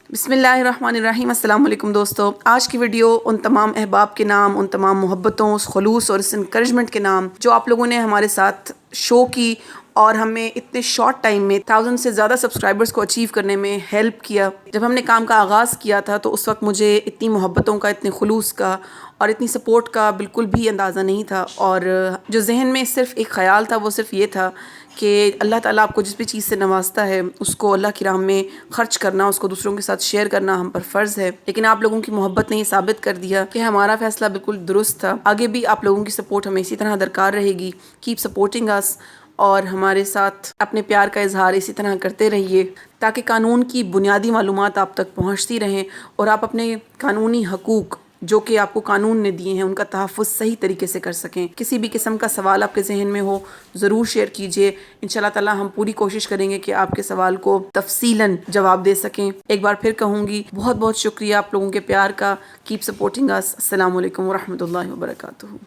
बिस्मिल्लाहिर्रहमानिर्रहीम। अस्सलाम वालेकुम दोस्तों, आज की वीडियो उन तमाम अहबाब के नाम, उन तमाम मोहब्बतों, उस खलूस और इस इनकरेजमेंट के नाम जो आप लोगों ने हमारे साथ शो की और हमें इतने शॉर्ट टाइम में 1000 से ज़्यादा सब्सक्राइबर्स को अचीव करने में हेल्प किया। जब हमने काम का आगाज़ किया था तो उस वक्त मुझे इतनी मोहब्बतों का, इतने खलूस का और इतनी सपोर्ट का बिल्कुल भी अंदाज़ा नहीं था। और जो जहन में सिर्फ़ एक ख़याल था वो सिर्फ़ ये था कि अल्लाह ताला आपको जिस भी चीज़ से नवाजता है उसको अल्लाह की राह में ख़र्च करना, उसको दूसरों के साथ शेयर करना हम पर फ़र्ज़ है। लेकिन आप लोगों की मोहब्बत ने ये साबित कर दिया कि हमारा फ़ैसला बिल्कुल दुरुस्त था। आगे भी आप लोगों की सपोर्ट हमें इसी तरह दरकार रहेगी। कीप सपोर्टिंग अस और हमारे साथ अपने प्यार का इजहार इसी तरह करते रहिए ताकि कानून की बुनियादी मालूमात आप तक पहुँचती रहें और आप अपने कानूनी हकूक़ जो कि आपको कानून ने दिए हैं उनका तहफ़्फ़ुज़ सही तरीके से कर सकें। किसी भी किस्म का सवाल आपके जहन में हो ज़रूर शेयर कीजिए। इंशाल्लाह ताला हम पूरी कोशिश करेंगे कि आपके सवाल को तफसीलन जवाब दे सकें। एक बार फिर कहूँगी, बहुत बहुत शुक्रिया आप लोगों के प्यार का। Keep supporting us. अस्सलामु अलैकुम व रहमतुल्लाहि व बरकातुहू।